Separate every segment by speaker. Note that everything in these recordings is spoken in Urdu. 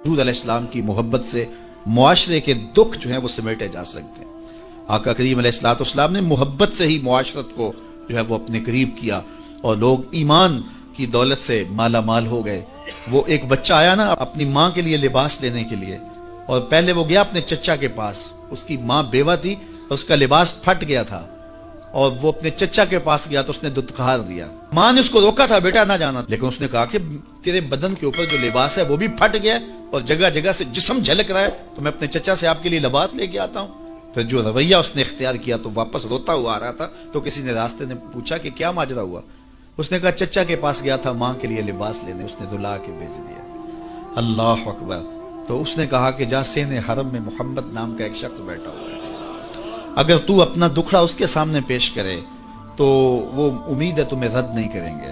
Speaker 1: حضور علیہ السلام کی محبت سے معاشرے کے دکھ جو ہیں وہ سمیٹے جا سکتے ہیں۔ آقا کریم علیہ السلام نے محبت سے ہی معاشرت کو جو ہے وہ اپنے قریب کیا اور لوگ ایمان کی دولت سے مالا مال ہو گئے۔ وہ ایک بچہ آیا نا اپنی ماں کے لیے لباس لینے کے لیے، اور پہلے وہ گیا اپنے چچا کے پاس، اس کی ماں بیوہ تھی اور اس کا لباس پھٹ گیا تھا، اور وہ اپنے چچا کے پاس گیا تو اس نے دتکار دیا۔ ماں نے اس کو روکا تھا، بیٹا نہ جانا، لیکن اس نے کہا کہ تیرے بدن کے اوپر جو لباس ہے وہ بھی پھٹ گیا اور جگہ جگہ سے جسم جھلک رہا ہے، تو میں اپنے چچا سے آپ کے لیے لباس لے کے آتا ہوں۔ پھر جو رویہ اس نے اختیار کیا تو واپس روتا ہوا آ رہا تھا، تو کسی نے راستے نے پوچھا کہ کیا ماجرا ہوا؟ اس نے کہا چچا کے پاس گیا تھا ماں کے لیے لباس لینے، اس نے رلا کے بھیج دیا۔ اللہ اکبر۔ تو اس نے کہا کہ جا سین حرم میں محمد نام کا ایک شخص بیٹھا ہوا ہے، اگر تو اپنا دکھڑا اس کے سامنے پیش کرے تو وہ امید ہے تمہیں رد نہیں کریں گے،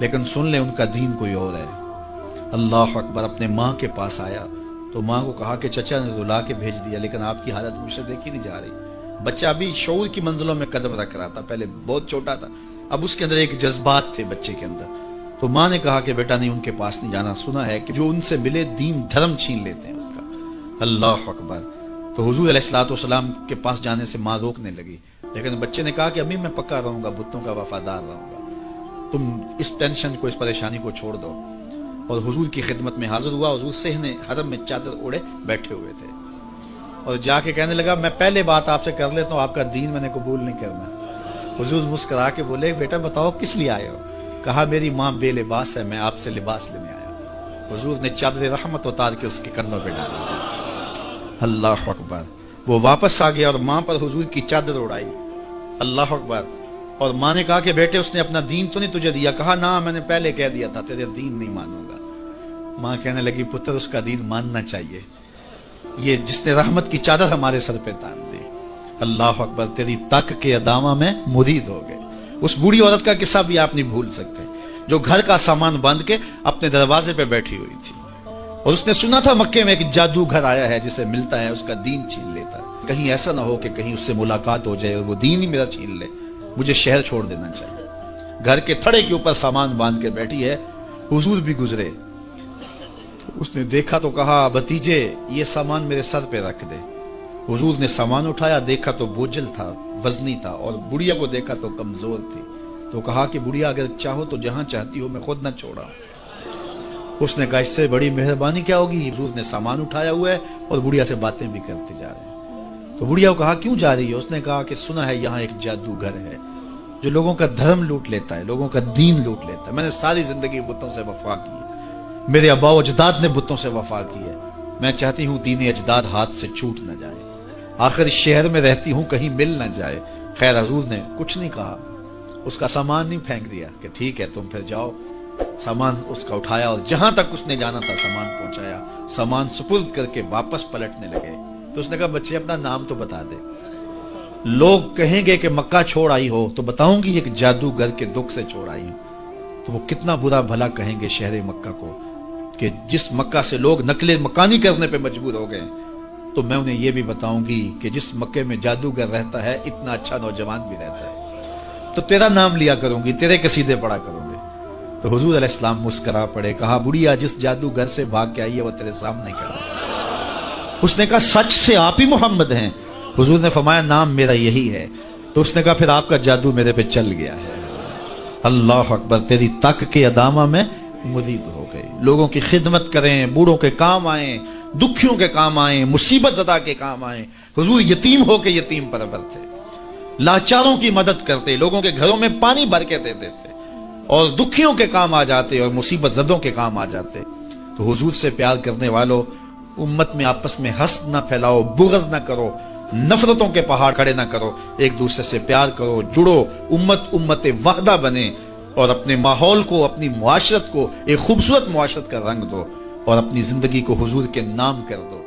Speaker 1: لیکن سن لے ان کا دین کوئی اور ہے۔ اللہ اکبر۔ اپنے ماں کے پاس آیا تو ماں کو کہا کہ چچا نے رلا کے بھیج دیا، لیکن آپ کی حالت مجھ سے دیکھی نہیں جا رہی۔ بچہ ابھی شعور کی منزلوں میں قدم رکھ رہا تھا، پہلے بہت چھوٹا تھا، اب اس کے اندر ایک جذبات تھے بچے کے اندر۔ تو ماں نے کہا کہ بیٹا نہیں، ان کے پاس نہیں جانا، سنا ہے کہ جو ان سے ملے دین دھرم چھین لیتے ہیں اس کا۔ اللہ اکبر۔ تو حضور علیہ السلام کے پاس جانے سے ماں روکنے لگی، لیکن بچے نے کہا کہ امی میں پکا رہوں گا، بتوں کا وفادار رہوں گا، تم اس ٹینشن کو، اس پریشانی کو چھوڑ دو۔ اور حضور کی خدمت میں حاضر ہوا۔ حضور صحن حرم میں چادر اوڑے بیٹھے ہوئے تھے، اور جا کے کہنے لگا میں پہلے بات آپ سے کر لیتا ہوں، آپ کا دین میں نے قبول نہیں کرنا۔ حضور مسکرا کے بولے بیٹا بتاؤ کس لیے آئے ہو؟ کہا میری ماں بے لباس ہے، میں آپ سے لباس لینے آیا ہوں۔ حضور نے چادر رحمت اتار کے اس کے کندھوں پہ ڈالی۔ اللہ اکبر۔ وہ واپس آ گیا اور ماں پر حضور کی چادر اڑائی۔ اللہ اکبر۔ اور ماں نے کہا کہ بیٹے اس نے اپنا دین تو نہیں تجھے دیا؟ کہا نہ، میں نے پہلے کہہ دیا تھا تیرے دین نہیں مانوں گا۔ ماں کہنے لگی پتر اس کا دین ماننا چاہیے، یہ جس نے رحمت کی چادر ہمارے سر پہ تان دی۔ اللہ اکبر۔ تیری تک کے ادامہ میں مرید ہو گئے۔ اس بوڑھی عورت کا قصہ بھی آپ نہیں بھول سکتے، جو گھر کا سامان باندھ کے اپنے دروازے پہ بیٹھی ہوئی تھی، اور اس نے سنا تھا مکے میں ایک جادوگر آیا ہے جسے ملتا ہے اس کا دین چھین لیتا ہے، کہیں ایسا نہ ہو کہ کہیں اس سے ملاقات ہو جائے اور وہ دین ہی میرا چھین لے، مجھے شہر چھوڑ دینا چاہیے۔ گھر کے تھڑے کے اوپر سامان باندھ کے بیٹھی ہے۔ حضور بھی گزرے، اس نے دیکھا تو کہا بھتیجے یہ سامان میرے سر پہ رکھ دے۔ حضور نے سامان اٹھایا، دیکھا تو بوجھل تھا، وزنی تھا، اور بڑھیا کو دیکھا تو کمزور تھی، تو کہا کہ بڑھیا اگر چاہو تو جہاں چاہتی ہو میں خود نہ چھوڑا۔ اس نے کہا اس سے بڑی مہربانی کیا ہوگی؟ حضور نے سامان اٹھایا ہوا ہے اور بڑھیا سے باتیں بھی کرتے جا رہے ہیں۔ تو بڑھیا کو کہا کیوں جا رہی ہے؟ اس نے کہا کہ سنا ہے یہاں ایک جادوگر ہے جو لوگوں کا دھرم لوٹ لیتا ہے، لوگوں کا دین لوٹ لیتا ہے۔ میں نے ساری زندگی بتوں سے وفا کی ہے، میرے آبا و اجداد نے بتوں سے وفا کی ہے، میں چاہتی ہوں دین اجداد ہاتھ سے چھوٹ نہ جائے، آخر اس شہر میں رہتی ہوں کہیں مل نہ جائے۔ خیر حضور نے کچھ نہیں کہا، اس کا سامان نہیں پھینک دیا کہ ٹھیک ہے تم پھر جاؤ۔ سامان اس کا اٹھایا اور جہاں تک اس نے جانا تھا سامان پہنچایا، سامان سپرد کر کے واپس پلٹنے لگے۔ تو اس نے کہا بچے اپنا نام تو بتا دے، لوگ کہیں گے کہ مکہ چھوڑ آئی ہو تو بتاؤں گی ایک جادوگر کے دکھ سے چھوڑ آئی ہوں، تو وہ کتنا برا بھلا کہیں گے شہر مکہ کو کہ جس مکہ سے لوگ نقل مکانی کرنے پہ مجبور ہو گئے، تو میں انہیں یہ بھی بتاؤں گی کہ جس مکے میں جادوگر رہتا ہے اتنا اچھا نوجوان بھی رہتا ہے، تو تیرا نام لیا کروں گی، تیرے قصیدے پڑھا کروں گی۔ تو حضور علیہ السلام مسکرا پڑے، کہا بڑھیا جس جادوگر سے بھاگ کے آئی ہے وہ تیرے سامنے کھڑا ہے۔ اس نے کہا سچ سے آپ ہی محمد ہیں؟ حضور نے فرمایا نام میرا یہی ہے۔ تو اس نے کہا پھر آپ کا جادو میرے پہ چل گیا ہے۔ اللہ اکبر۔ تیری تک کے ادامہ میں مرید ہو گئے، لوگوں کی خدمت کریں، بوڑھوں کے کام آئیں، دکھیوں کے کام آئیں، مصیبت زدہ کے کام آئیں۔ حضور یتیم ہو کے یتیم پرور تھے، لاچاروں کی مدد کرتے، لوگوں کے گھروں میں پانی بھر کے دے دیتے، اور دکھیوں کے کام آ جاتے اور مصیبت زدوں کے کام آ جاتے۔ تو حضور سے پیار کرنے والوں، امت میں آپس میں حسد نہ پھیلاؤ، بغض نہ کرو، نفرتوں کے پہاڑ کھڑے نہ کرو، ایک دوسرے سے پیار کرو، جڑو، امت وحدہ بنے، اور اپنے ماحول کو، اپنی معاشرت کو ایک خوبصورت معاشرت کا رنگ دو، اور اپنی زندگی کو حضور کے نام کر دو۔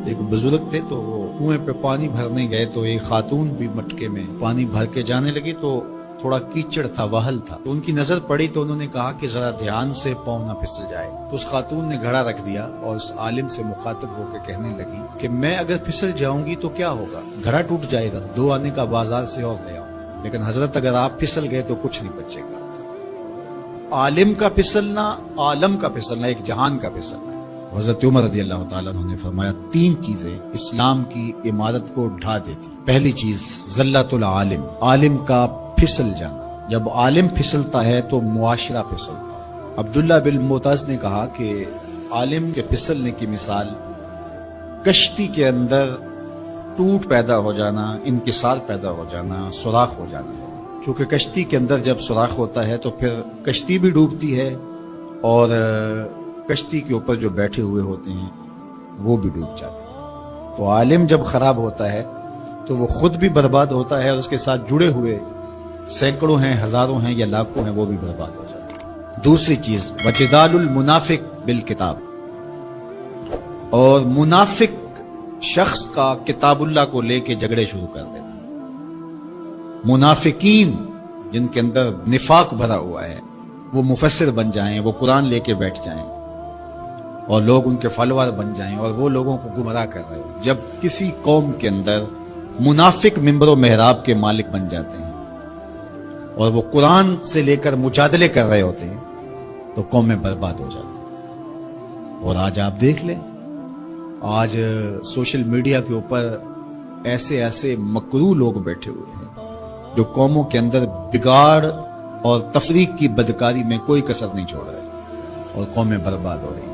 Speaker 1: ایک بزرگ تھے تو وہ کنویں پہ پانی بھرنے گئے، تو ایک خاتون بھی مٹکے میں پانی بھر کے جانے لگی، تو تھوڑا کیچڑ تھا، وہل تھا، تو ان کی نظر پڑی تو انہوں نے کہا کہ ذرا دھیان سے پاؤں نہ پھسل جائے۔ تو اس خاتون نے گھڑا رکھ دیا اور اس عالم سے مخاطب ہو کے کہنے لگی کہ میں اگر پھسل جاؤں گی تو کیا ہوگا؟ گھڑا ٹوٹ جائے گا، دو آنے کا بازار سے اور لے آؤں، لیکن حضرت اگر آپ پھسل گئے تو کچھ نہیں بچے گا۔ عالم کا پھسلنا، عالم کا پھسلنا، ایک جہان کا پھسلنا،
Speaker 2: حضرت عمر رضی اللہ تعالیٰ عنہ نے فرمایا 3 چیزیں اسلام کی عمارت کو ڈھا دیتی. پہلی چیز ذلت العالم، عالم کا پھسل جانا. جب عالم پھسلتا ہے تو معاشرہ پھسلتا ہے. عبداللہ بن معتز نے کہا کہ عالم کے پھسلنے کی مثال کشتی کے اندر ٹوٹ پیدا ہو جانا، انکسار پیدا ہو جانا، سوراخ ہو جانا ہے. کیونکہ کشتی کے اندر جب سوراخ ہوتا ہے تو پھر کشتی بھی ڈوبتی ہے اور کشتی کے اوپر جو بیٹھے ہوئے ہوتے ہیں وہ بھی ڈوب جاتے ہیں. تو عالم جب خراب ہوتا ہے تو وہ خود بھی برباد ہوتا ہے اور اس کے ساتھ جڑے ہوئے سینکڑوں ہیں، ہزاروں ہیں یا لاکھوں ہیں، وہ بھی برباد ہو جاتے ہیں. دوسری چیز وجدال المنافق بالکتاب، اور منافق شخص کا کتاب اللہ کو لے کے جھگڑے شروع کر دینا. منافقین جن کے اندر نفاق بھرا ہوا ہے وہ مفسر بن جائیں، وہ قرآن لے کے بیٹھ جائیں اور لوگ ان کے فالوور بن جائیں اور وہ لوگوں کو گمراہ کر رہے ہو. جب کسی قوم کے اندر منافق منبر و محراب کے مالک بن جاتے ہیں اور وہ قرآن سے لے کر مجادلے کر رہے ہوتے ہیں تو قومیں برباد ہو جاتی ہیں. اور آج آپ دیکھ لیں، آج سوشل میڈیا کے اوپر ایسے ایسے مکروہ لوگ بیٹھے ہوئے ہیں جو قوموں کے اندر بگاڑ اور تفریق کی بدکاری میں کوئی کسر نہیں چھوڑ رہے اور قومیں برباد ہو رہی ہیں.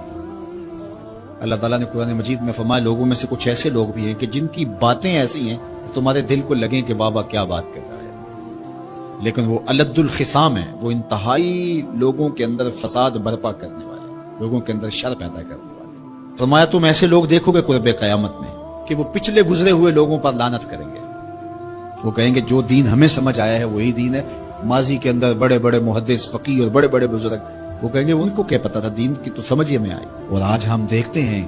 Speaker 2: اللہ تعالیٰ نے قرآن مجید میں فرمایا لوگوں میں سے کچھ ایسے لوگ بھی ہیں کہ جن کی باتیں ایسی ہیں کہ تمہارے دل کو لگیں کہ بابا کیا بات کر رہا ہے، لیکن وہ الد الخصام ہے، وہ انتہائی لوگوں کے اندر فساد برپا کرنے والے، لوگوں کے اندر شر پیدا کرنے والے. فرمایا تم ایسے لوگ دیکھو گے قرب قیامت میں کہ وہ پچھلے گزرے ہوئے لوگوں پر لعنت کریں گے. وہ کہیں گے جو دین ہمیں سمجھ آیا ہے وہی دین ہے. ماضی کے اندر بڑے بڑے محدث فقیہ اور بڑے بڑے بزرگ، وہ کہیں گے ان کو کیا پتا تھا، دین کی تو سمجھ ہی ہمیں آئی. اور آج ہم دیکھتے ہیں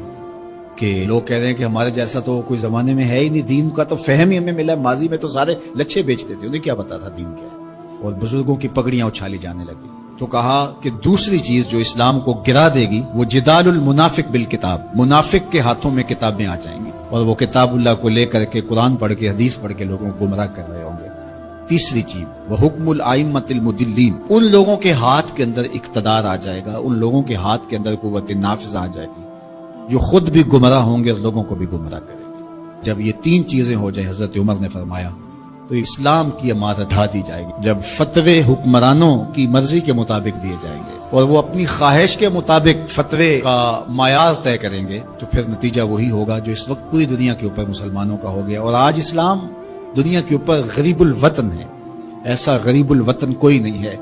Speaker 2: کہ لوگ کہہ رہے ہیں کہ ہمارے جیسا تو کوئی زمانے میں ہے ہی نہیں، دین کا تو فہم ہی ہمیں ملا. ماضی میں تو سارے لچھے بیچتے تھے، انہیں کیا پتا تھا دین کیا ہے. اور بزرگوں کی پگڑیاں اچھالی جانے لگی. تو کہا کہ دوسری چیز جو اسلام کو گرا دے گی وہ جدال المنافق بالکتاب، منافق کے ہاتھوں میں کتابیں آ جائیں گی اور وہ کتاب اللہ کو لے کر کے قرآن پڑھ کے حدیث پڑھ کے لوگوں کو گمراہ کر رہے ہوں گے. تیسری چیز وہ حکم الائمۃ المدلین، ان لوگوں کے ہاتھ کے اندر اقتدار آ جائے گا، ان لوگوں کے ہاتھ کے اندر قوت نافذ آ جائے گی جو خود بھی گمراہ ہوں گے اور لوگوں کو بھی گمراہ کریں گے. جب یہ 3 چیزیں ہو جائیں، حضرت عمر نے فرمایا تو اسلام کی عمارت ڈھا دی جائے گی. جب فتوے حکمرانوں کی مرضی کے مطابق دیے جائیں گے اور وہ اپنی خواہش کے مطابق فتوے کا معیار طے کریں گے تو پھر نتیجہ وہی ہوگا جو اس وقت پوری دنیا کے اوپر مسلمانوں کا ہو گیا. اور آج اسلام دنیا کے اوپر غریب الوطن ہے. ایسا غریب الوطن کوئی نہیں ہے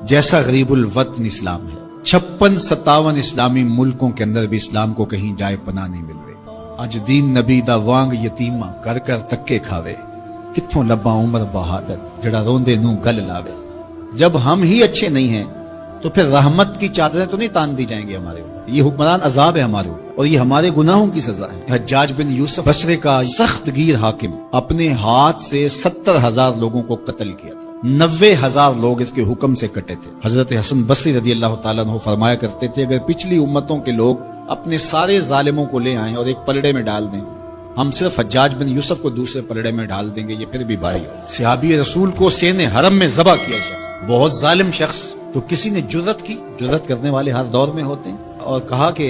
Speaker 2: جیسا غریب الوطن اسلام ہے. 56-57 اسلامی ملکوں کے اندر بھی اسلام کو کہیں جائے پناہ نہیں مل رہی. اج دین نبی دا وانگ یتیمہ کر کر تکے کھاوے، کتھوں لبا عمر بہادر جڑا روندے نوں گل لاوے. جب ہم ہی اچھے نہیں ہیں تو پھر رحمت کی چادریں تو نہیں تان دی جائیں گے ہمارے اوپر. یہ حکمران عذاب ہے ہمارے اوپر اور یہ ہمارے گناہوں کی سزا ہے. حجاج بن یوسف بصری کا سخت گیر حاکم اپنے ہاتھ سے 70,000 لوگوں کو قتل کیا تھا. 90,000 لوگ اس کے حکم سے کٹے تھے. حضرت حسن بصری رضی اللہ تعالیٰ عنہ فرمایا کرتے تھے اگر پچھلی امتوں کے لوگ اپنے سارے ظالموں کو لے آئیں اور ایک پلڑے میں ڈال دیں، ہم صرف حجاج بن یوسف کو دوسرے پلڑے میں ڈال دیں گے، یہ پھر بھی بھاری ہو. صحابی رسول کو سین حرم میں ذبح کیا شخص، بہت ظالم شخص. تو کسی نے جرت کی، جرت کرنے والے ہر دور میں ہوتے ہیں، اور کہا کہ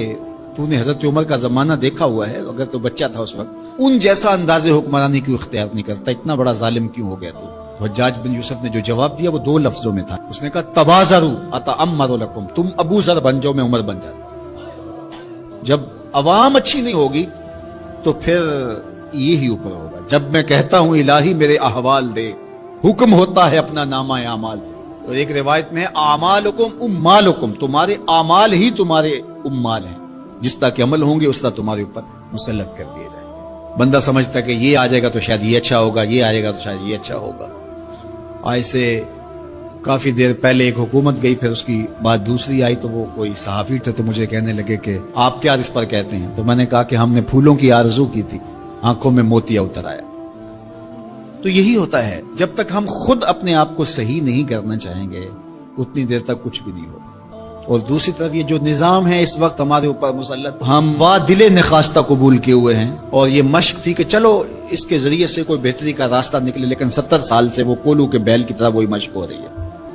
Speaker 2: تو نے حضرت عمر کا زمانہ دیکھا ہوا ہے، اگر تو بچہ تھا اس وقت ان جیسا انداز حکمرانی کیوں اختیار نہیں کرتا، اتنا بڑا ظالم کیوں ہو گیا تو. حجاج بن یوسف نے جو جواب دیا وہ 2 لفظوں میں تھا. اس نے کہا تبازروا اتامر لکم، تم ابو ذر بن جاؤ میں عمر بن جاتا. جب عوام اچھی نہیں ہوگی تو پھر یہی اوپر ہوگا. جب میں کہتا ہوں الہی میرے احوال دے، حکم ہوتا ہے اپنا نامہ اعمال. اور ایک روایت میں اعمالکم امالکم، تمہارے اعمال ہی تمہارے امال ہیں، جس طرح کے عمل ہوں گے اس طرح تمہارے اوپر مسلط کر دیے جائیں گے. بندہ سمجھتا کہ یہ آ جائے گا تو شاید یہ اچھا ہوگا، یہ آئے گا تو شاید یہ اچھا ہوگا. ایسے کافی دیر پہلے ایک حکومت گئی، پھر اس کی بعد دوسری آئی، تو وہ کوئی صحافی تھے تو مجھے کہنے لگے کہ آپ کیا اس پر کہتے ہیں. تو میں نے کہا کہ ہم نے پھولوں کی آرزو کی تھی، آنکھوں میں موتیا اتر آیا. تو یہی ہوتا ہے، جب تک ہم خود اپنے آپ کو صحیح نہیں کرنا چاہیں گے اتنی دیر تک کچھ بھی نہیں ہوگا. اور دوسری طرف یہ جو نظام ہے اس وقت ہمارے اوپر مسلط، ہم وا دل نخواستہ قبول کیے ہوئے ہیں، اور یہ مشق تھی کہ چلو اس کے ذریعے سے کوئی بہتری کا راستہ نکلے، لیکن 70 سال سے وہ کولو کے بیل کی طرح وہی مشق ہو رہی ہے.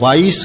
Speaker 2: 22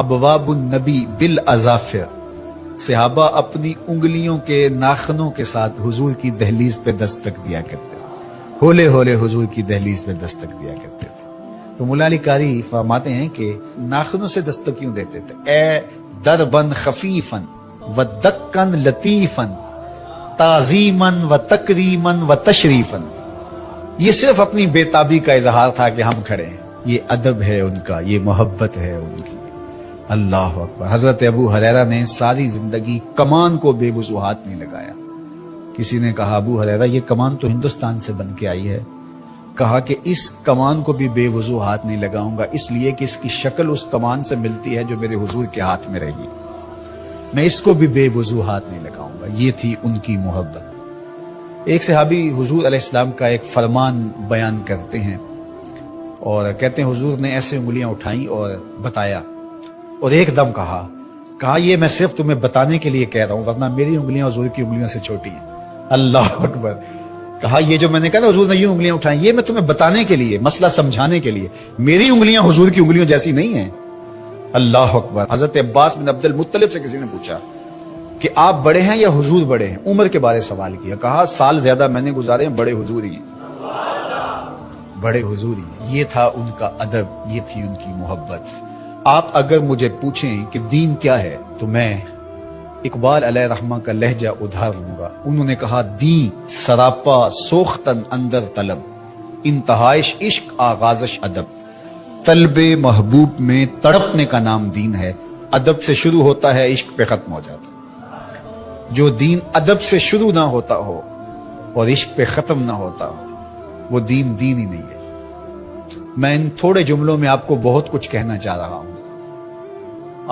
Speaker 2: ابواب النبی بالاظافر، صحابہ اپنی انگلیوں کے ناخنوں کے ساتھ حضور کی دہلیز پہ دستک دیا کرتے تھے، ہولے ہولے حضور کی دہلیز پہ دستک دیا کرتے تھے۔ تو مولا علی قاری فرماتے ہیں کہ ناخنوں سے دستک کیوں دیتے تھے؟ اے دربن خفیفن و دکن لطیفن تعظیمن و تکریمن و تشریفن، یہ صرف اپنی بے تابی کا اظہار تھا کہ ہم کھڑے ہیں، یہ ادب ہے ان کا، یہ محبت ہے ان کی۔ اللہ اکبر۔ حضرت ابو ہریرہ نے ساری زندگی کمان کو بے وضو ہاتھ نہیں لگایا۔ کسی نے کہا ابو ہریرہ یہ کمان تو ہندوستان سے بن کے آئی ہے، کہا کہ اس کمان کو بھی بے وضو ہاتھ نہیں لگاؤں گا، اس لیے کہ اس کی شکل اس کمان سے ملتی ہے جو میرے حضور کے ہاتھ میں رہی، میں اس کو بھی بے وضو ہاتھ نہیں لگاؤں گا۔ یہ تھی ان کی محبت۔ ایک صحابی حضور علیہ السلام کا ایک فرمان بیان کرتے ہیں اور کہتے ہیں حضور نے ایسے انگلیاں اٹھائیں اور بتایا، اور ایک دم کہا یہ میں صرف تمہیں بتانے کے لیے کہہ رہا ہوں، ورنہ میری انگلیاں حضور کی انگلیوں سے چھوٹی ہیں۔ اللہ اکبر۔ کہا یہ جو میں نے کہا حضور نے یہ انگلیاں اٹھائیں، یہ میں تمہیں بتانے کے لیے، مسئلہ سمجھانے کے لیے، میری انگلیاں حضور کی انگلیوں جیسی نہیں ہیں۔ اللہ اکبر۔ حضرت عباس بن عبد المطلب سے کسی نے پوچھا کہ آپ بڑے ہیں یا حضور بڑے ہیں؟ عمر کے بارے سوال کیا، کہا سال زیادہ میں نے گزارے ہیں، بڑے حضور ہی ہیں، بڑے حضور ہی ہیں۔ یہ تھا ان کا ادب، یہ تھی ان کی محبت۔ آپ اگر مجھے پوچھیں کہ دین کیا ہے تو میں اقبال علیہ رحمہ کا لہجہ ادھار لوں گا۔ انہوں نے کہا دین سراپا سوختن اندر طلب، انتہائش عشق آغازش ادب۔ طلب محبوب میں تڑپنے کا نام دین ہے، ادب سے شروع ہوتا ہے عشق پہ ختم ہو جاتا ہے۔ جو دین ادب سے شروع نہ ہوتا ہو اور عشق پہ ختم نہ ہوتا ہو وہ دین ہی نہیں ہے۔ میں ان تھوڑے جملوں میں آپ کو بہت کچھ کہنا چاہ رہا ہوں،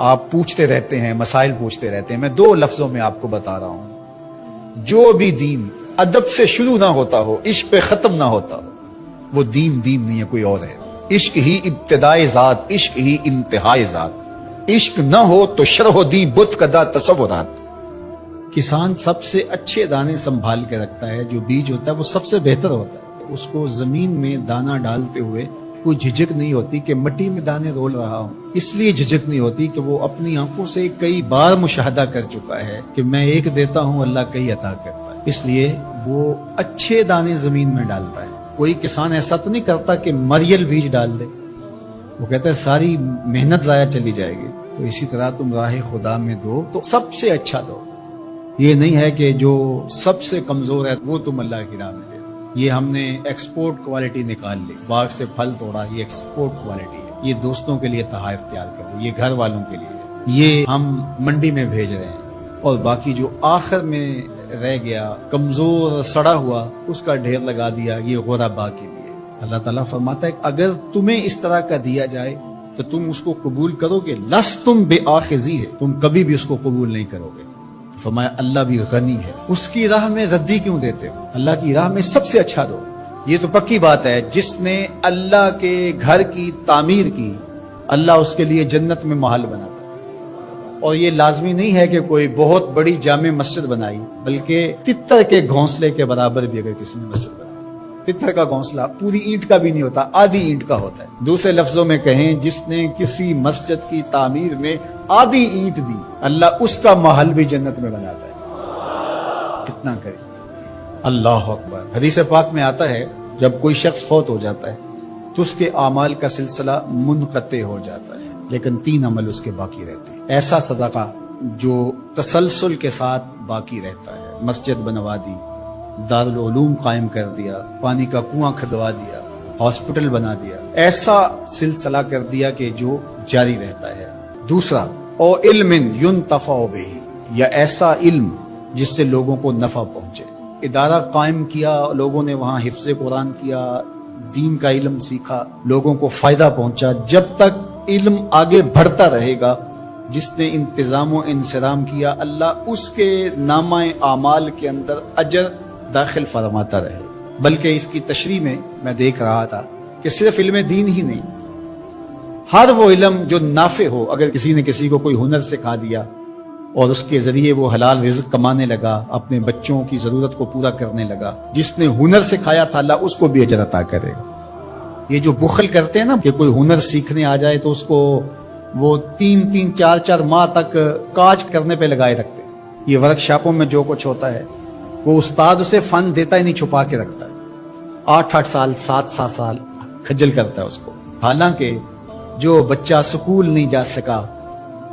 Speaker 2: آپ پوچھتے رہتے ہیں، مسائل پوچھتے رہتے ہیں، میں 2 لفظوں میں آپ کو بتا رہا ہوں۔ جو بھی دین ادب سے شروع نہ ہوتا ہو، عشق پہ ختم نہ ہوتا ہو، وہ دین نہیں ہے، کوئی اور ہے۔ عشق ہی ابتدائے ذات، عشق ہی انتہائے ذات، عشق نہ ہو تو شرح و دین بت کدا تصورات۔ کسان سب سے اچھے دانے سنبھال کے رکھتا ہے، جو بیج ہوتا ہے وہ سب سے بہتر ہوتا ہے، اس کو زمین میں دانہ ڈالتے ہوئے کوئی جھجک نہیں ہوتی کہ مٹی میں دانے رول رہا ہوں، اس لیے جھجک نہیں ہوتی کہ وہ اپنی آنکھوں سے کئی بار مشاہدہ کر چکا ہے کہ میں ایک دیتا ہوں اللہ کئی عطا کرتا ہے، اس لیے وہ اچھے دانے زمین میں ڈالتا ہے۔ کوئی کسان ایسا تو نہیں کرتا کہ مریل بیج ڈال دے، وہ کہتا ہے ساری محنت ضائع چلی جائے گی۔ تو اسی طرح تم راہ خدا میں دو تو سب سے اچھا دو، یہ نہیں ہے کہ جو سب سے کمزور ہے وہ تم اللہ کی راہ میں دے دو۔ یہ ہم نے ایکسپورٹ کوالٹی نکال لی، باغ سے پھل توڑا، یہ ایکسپورٹ کوالٹی ہے، یہ دوستوں کے لیے تحائف تیار کرو، یہ گھر والوں کے لیے، یہ ہم منڈی میں بھیج رہے ہیں، اور باقی جو آخر میں رہ گیا کمزور سڑا ہوا اس کا ڈھیر لگا دیا، یہ غربا کے لیے۔ اللہ تعالیٰ فرماتا ہے اگر تمہیں اس طرح کا دیا جائے تو تم اس کو قبول کرو گے، لستم بآخذی ہے، تم کبھی بھی اس کو قبول نہیں کرو گے۔ فرمایا اللہ بھی غنی ہے، اس کی راہ میں ردی کیوں دیتے ہو؟ اللہ کی راہ میں سب سے اچھا دو۔ یہ تو پکی بات ہے، جس نے اللہ کے گھر کی تعمیر کی اللہ اس کے لیے جنت میں محل بناتا، اور یہ لازمی نہیں ہے کہ کوئی بہت بڑی جامع مسجد بنائی، بلکہ تتر کے گھونسلے کے برابر بھی اگر کسی نے مسجد بنائی، تتر کا گھونسلہ پوری اینٹ کا بھی نہیں ہوتا، آدھی اینٹ کا ہوتا ہے۔ دوسرے لفظوں میں کہیں جس نے کسی مسجد کی تعمیر میں آدھی اینٹ دی، اللہ اس کا محل بھی جنت میں بناتا ہے۔ کتنا کرے اللہ اکبر۔ حدیث پاک میں آتا ہے جب کوئی شخص فوت ہو جاتا ہے تو اس کے اعمال کا سلسلہ منقطع ہو جاتا ہے، لیکن 3 عمل اس کے باقی رہتے ہیں۔ ایسا صدقہ جو تسلسل کے ساتھ باقی رہتا ہے، مسجد بنوا دی، دارالعلوم قائم کر دیا، پانی کا کنواں کھدوا دیا، ہاسپٹل بنا دیا، ایسا سلسلہ کر دیا کہ جو جاری رہتا ہے۔ دوسرا او علم ينتفع بہ، یا ایسا علم جس سے لوگوں کو نفع پہنچے، ادارہ قائم کیا، لوگوں نے وہاں حفظ قرآن کیا، دین کا علم سیکھا، لوگوں کو فائدہ پہنچا۔ جب تک علم آگے بڑھتا رہے گا، جس نے انتظام و انصرام کیا، اللہ اس کے نامہ اعمال کے اندر اجر داخل فرماتا رہے۔ بلکہ اس کی تشریح میں دیکھ رہا تھا کہ صرف علم دین ہی نہیں، ہر وہ علم جو نافع ہو، اگر کسی نے کسی کو کوئی ہنر سکھا دیا اور اس کے ذریعے وہ حلال رزق کمانے لگا، اپنے بچوں کی ضرورت کو پورا کرنے لگا، جس نے ہنر سکھایا تھا اللہ اس کو بھی اجر عطا کرے گا۔ یہ جو بخل کرتے ہیں نا کہ کوئی ہنر سیکھنے آ جائے تو اس کو وہ 3-3, 4-4 ماہ تک کاج کرنے پہ لگائے رکھتے ہیں۔ یہ ورکشاپوں میں جو کچھ ہوتا ہے وہ استاد اسے فن دیتا ہی نہیں، چھپا کے رکھتا ہے۔ 8-8 سال 7-7 سال کھجل کرتا ہے اس کو، حالانکہ جو بچہ سکول نہیں جا سکا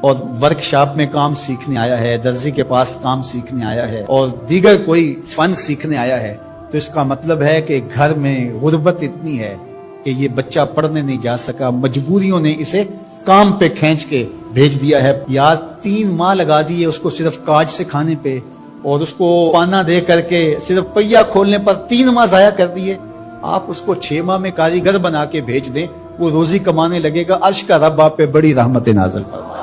Speaker 2: اور ورکشاپ میں کام سیکھنے آیا ہے، درزی کے پاس کام سیکھنے آیا ہے اور دیگر کوئی فن سیکھنے آیا ہے، تو اس کا مطلب ہے کہ گھر میں غربت اتنی ہے کہ یہ بچہ پڑھنے نہیں جا سکا، مجبوریوں نے اسے کام پہ کھینچ کے بھیج دیا ہے۔ یار 3 ماہ لگا دیے اس کو صرف کاج سکھانے پہ، اور اس کو پانا دے کر کے صرف پہیا کھولنے پر 3 ماہ ضائع کر دیے۔ آپ اس کو 6 ماہ میں کاریگر بنا کے بھیج دیں، وہ روزی کمانے لگے گا، عرش کا رب آپ پہ بڑی رحمت نازل فرمائے۔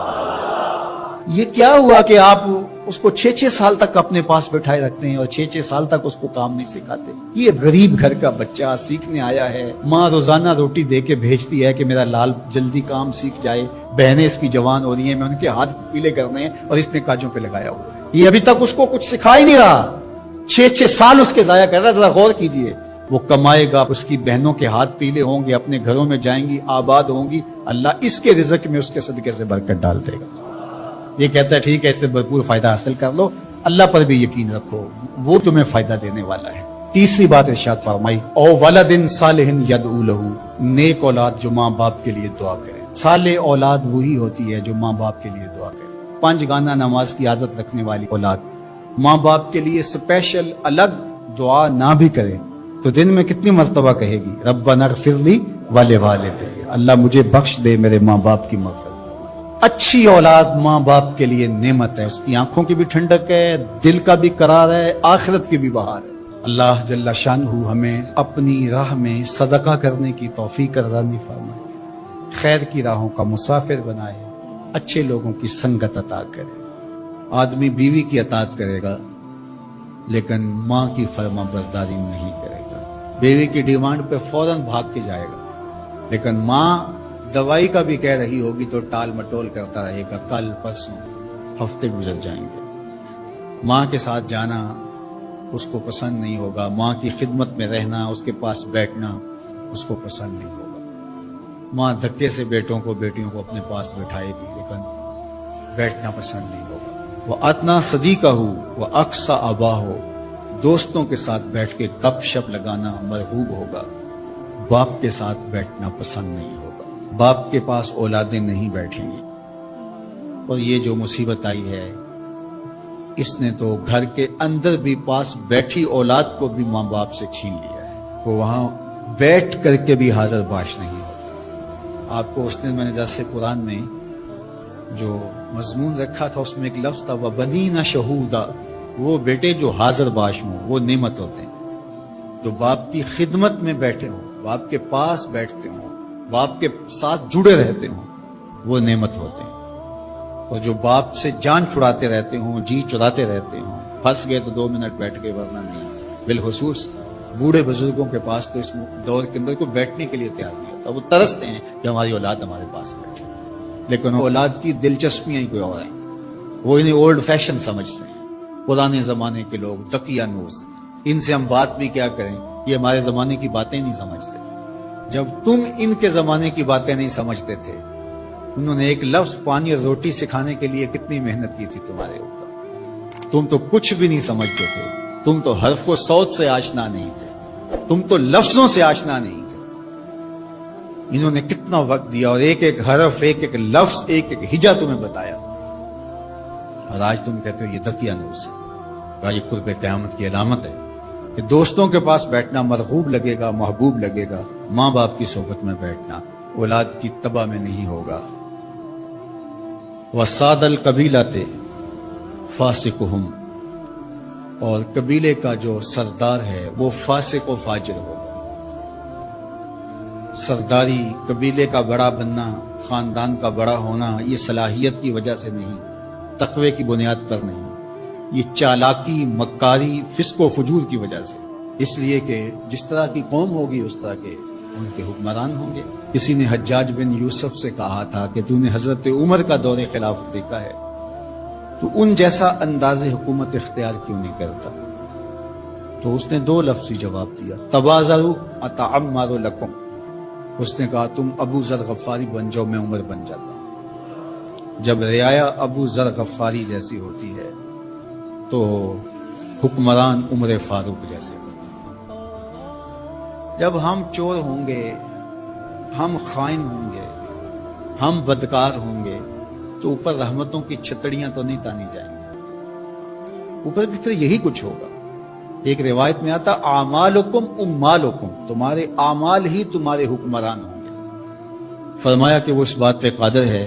Speaker 2: یہ کیا ہوا کہ آپ اس کو 6-6 سال تک اپنے پاس بٹھائے رکھتے ہیں اور 6-6 سال تک اس کو کام نہیں سکھاتے؟ یہ غریب گھر کا بچہ سیکھنے آیا ہے، ماں روزانہ روٹی دے کے بھیجتی ہے کہ میرا لال جلدی کام سیکھ جائے، بہنیں اس کی جوان ہو رہی ہیں، میں ان کے ہاتھ پیلے کرنے ہیں، اور اس نے کاجوں پہ لگایا ہوا ہے۔ یہ ابھی تک اس کو کچھ سکھا ہی نہیں رہا، 6-6 سال اس کے ضائع کر رہا ہے۔ ذرا غور کیجئے، وہ کمائے گا، اس کی بہنوں کے ہاتھ پیلے ہوں گے، اپنے گھروں میں جائیں گی، آباد ہوں گی، اللہ اس کے رزق میں اس کے صدقے سے برکت ڈال دے گا۔ یہ کہتا ہے ٹھیک ہے، اس سے بھرپور فائدہ حاصل کر لو، اللہ پر بھی یقین رکھو، وہ تمہیں فائدہ دینے والا ہے۔ تیسری بات ارشاد فرمائی، او ولد صالح یدعو لہ، نیک اولاد جو ماں باپ کے لیے دعا کرے۔ صالح اولاد وہی ہوتی ہے جو ماں باپ کے لیے دعا کرے۔ 5 گانا نماز کی عادت رکھنے والی اولاد ماں باپ کے لیے اسپیشل الگ دعا نہ بھی کرے تو دن میں کتنی مرتبہ کہے گی، ربنا اغفر لی ولوالدی، اللہ مجھے بخش دے، میرے ماں باپ کی مغفرت۔ اچھی اولاد ماں باپ کے لیے نعمت ہے، اس کی آنکھوں کی بھی ٹھنڈک ہے، دل کا بھی قرار ہے، آخرت کی بھی بہار ہے۔ اللہ جل شانہ ہمیں اپنی راہ میں صدقہ کرنے کی توفیق رضانی فرمائے، خیر کی راہوں کا مسافر بنائے، اچھے لوگوں کی سنگت عطا کرے۔ آدمی بیوی کی اطاعت کرے گا لیکن ماں کی فرما برداری نہیں کرے گا، بیوی کی ڈیمانڈ پہ فوراً بھاگ کے جائے گا، لیکن ماں دوائی کا بھی کہہ رہی ہوگی تو ٹال مٹول کرتا رہے گا، کل پرسوں ہفتے گزر جائیں گے۔ ماں کے ساتھ جانا اس کو پسند نہیں ہوگا، ماں کی خدمت میں رہنا، اس کے پاس بیٹھنا اس کو پسند نہیں ہوگا۔ ماں دھکے سے بیٹوں کو بیٹیوں کو اپنے پاس بٹھائے گی لیکن بیٹھنا پسند نہیں ہوگا۔ وہ اتنا صدیقہ ہو وہ اقصا آبا ہو، دوستوں کے ساتھ بیٹھ کے گپ شپ لگانا مرغوب ہوگا، باپ کے ساتھ بیٹھنا پسند نہیں ہوگا، باپ کے پاس اولادیں نہیں بیٹھیں گی۔ اور یہ جو مصیبت آئی ہے اس نے تو گھر کے اندر بھی پاس بیٹھی اولاد کو بھی ماں باپ سے چھین لیا ہے، وہ وہاں بیٹھ کر کے بھی حاضر باش نہیں ہوتا۔ آپ کو اس نے میں نے درس قرآن میں جو مضمون رکھا تھا اس میں ایک لفظ تھا وَبَنِينَ شَهُودًا، وہ بیٹے جو حاضر باش ہوں وہ نعمت ہوتے ہیں، جو باپ کی خدمت میں بیٹھے ہوں، باپ کے پاس بیٹھتے ہوں، باپ کے ساتھ جڑے رہتے ہوں، وہ نعمت ہوتے ہیں۔ اور جو باپ سے جان چھڑاتے رہتے ہوں، جی چراتے رہتے ہوں، پھنس گئے تو 2 منٹ بیٹھ کے ورنہ نہیں۔ بالخصوص بوڑھے بزرگوں کے پاس تو اس دور کے اندر کوئی بیٹھنے کے لیے تیار نہیں ہوتا، وہ ترستے ہیں کہ ہماری اولاد ہمارے پاس بیٹھے، لیکن اولاد کی دلچسپیاں ہی کوئی اور ہیں، وہ انہیں اولڈ فیشن سمجھتے ہیں، پرانے زمانے کے لوگ دقیانوس، ان سے ہم بات بھی کیا کریں، یہ ہمارے زمانے کی باتیں نہیں سمجھتے۔ جب تم ان کے زمانے کی باتیں نہیں سمجھتے تھے، انہوں نے ایک لفظ پانی اور روٹی سکھانے کے لیے کتنی محنت کی تھی تمہارے اوپر، تم تو کچھ بھی نہیں سمجھتے تھے، تم تو حرف و صوت سے آشنا نہیں تھے، تم تو لفظوں سے آشنا نہیں تھے۔ انہوں نے کتنا وقت دیا اور ایک ایک حرف، ایک ایک لفظ، ایک ایک ہجا تمہیں بتایا، اور آج تم کہتے ہو یہ دقیانوس ہے۔ کہا یہ قرب قیامت کی علامت ہے کہ دوستوں کے پاس بیٹھنا مرغوب لگے گا، محبوب لگے گا، ماں باپ کی صحبت میں بیٹھنا اولاد کی تباہ میں نہیں ہوگا۔ وَسَادَ الْقَبِيلَةِ فَاسِقُهُمْ، اور قبیلے کا جو سردار ہے وہ فاسق و فاجر ہوگا۔ سرداری، قبیلے کا بڑا بننا، خاندان کا بڑا ہونا، یہ صلاحیت کی وجہ سے نہیں، تقوی کی بنیاد پر نہیں، یہ چالاکی، مکاری، فسق و فجور کی وجہ سے، اس لیے کہ جس طرح کی قوم ہوگی اس طرح کے ان کے حکمران ہوں گے۔ کسی نے حجاج بن یوسف سے کہا تھا کہ تو نے حضرت عمر کا دور خلافت دیکھا ہے، تو ان جیسا انداز حکومت اختیار کیوں نہیں کرتا؟ تو اس نے 2 لفظی جواب دیا، تبازروا اتعمر لکم، اس نے کہا تم ابو ذر غفاری بن جاؤ، میں عمر بن جاتا ہوں۔ جب رعایا ابو ذر غفاری جیسی ہوتی ہے تو حکمران عمر فاروق جیسے ہوتے ہیں۔ جب ہم چور ہوں گے، ہم خائن ہوں گے، ہم بدکار ہوں گے تو اوپر رحمتوں کی چھتڑیاں تو نہیں تانی جائیں گی، اوپر بھی پھر یہی کچھ ہوگا۔ ایک روایت میں آتا اعمالکم امالکم، تمہارے اعمال ہی تمہارے حکمران ہوں گے۔ فرمایا کہ وہ اس بات پہ قادر ہے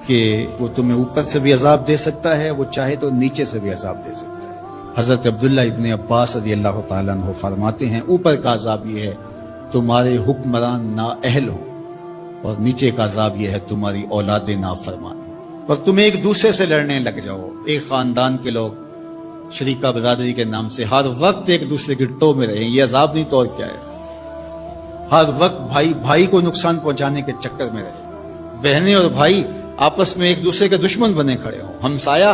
Speaker 2: کہ وہ تمہیں اوپر سے بھی عذاب دے سکتا ہے، وہ چاہے تو نیچے سے بھی عذاب دے سکتا ہے۔ حضرت عبداللہ ابن عباس رضی اللہ تعالیٰ عنہ فرماتے ہیں اوپر کا عذاب یہ ہے تمہارے حکمران نااہل ہوں، اور نیچے کا عذاب یہ ہے تمہاری اولاد نافرمان، اور تم ایک دوسرے سے لڑنے لگ جاؤ۔ ایک خاندان کے لوگ شریکہ برادری کے نام سے ہر وقت ایک دوسرے کی ٹو میں رہیں، یہ عذاب نہیں تو اور کیا ہے؟ ہر وقت بھائی بھائی کو نقصان پہنچانے کے چکر میں رہے، بہنیں اور بھائی آپس میں ایک دوسرے کے دشمن بنے کھڑے ہوں، ہمسایہ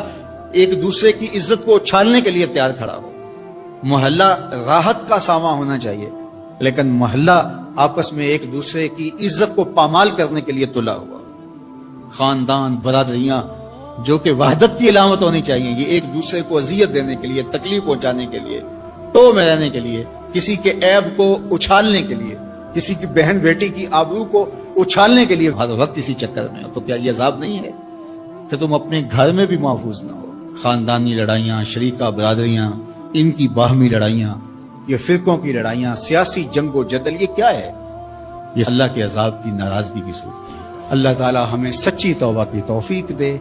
Speaker 2: ایک دوسرے کی عزت کو اچھالنے کے لیے تیار کھڑا ہو۔ محلہ راحت کا ساواں ہونا چاہیے، لیکن محلہ آپس میں ایک دوسرے کی عزت کو پامال کرنے کے لیے تلا ہوا۔ خاندان، برادریاں جو کہ وحدت کی علامت ہونی چاہیے، یہ ایک دوسرے کو اذیت دینے کے لیے، تکلیف پہنچانے کے لیے، ٹو میں رہنے کے لیے، کسی کے عیب کو اچھالنے کے لیے، کسی کی بہن بیٹی کی آبرو کو اچھالنے کے لیے ہر وقت اسی چکر میں ہو، تو کیا یہ عذاب نہیں ہے کہ تم اپنے گھر میں بھی محفوظ نہ ہو؟ خاندانی لڑائیاں، شریکہ برادریاں، ان کی باہمی لڑائیاں، یہ فرقوں کی لڑائیاں، سیاسی جنگ و جدل، یہ کیا ہے؟ یہ اللہ کے عذاب کی ناراضگی کی صورت ہے۔ اللہ تعالی ہمیں سچی توبہ کی توفیق دے۔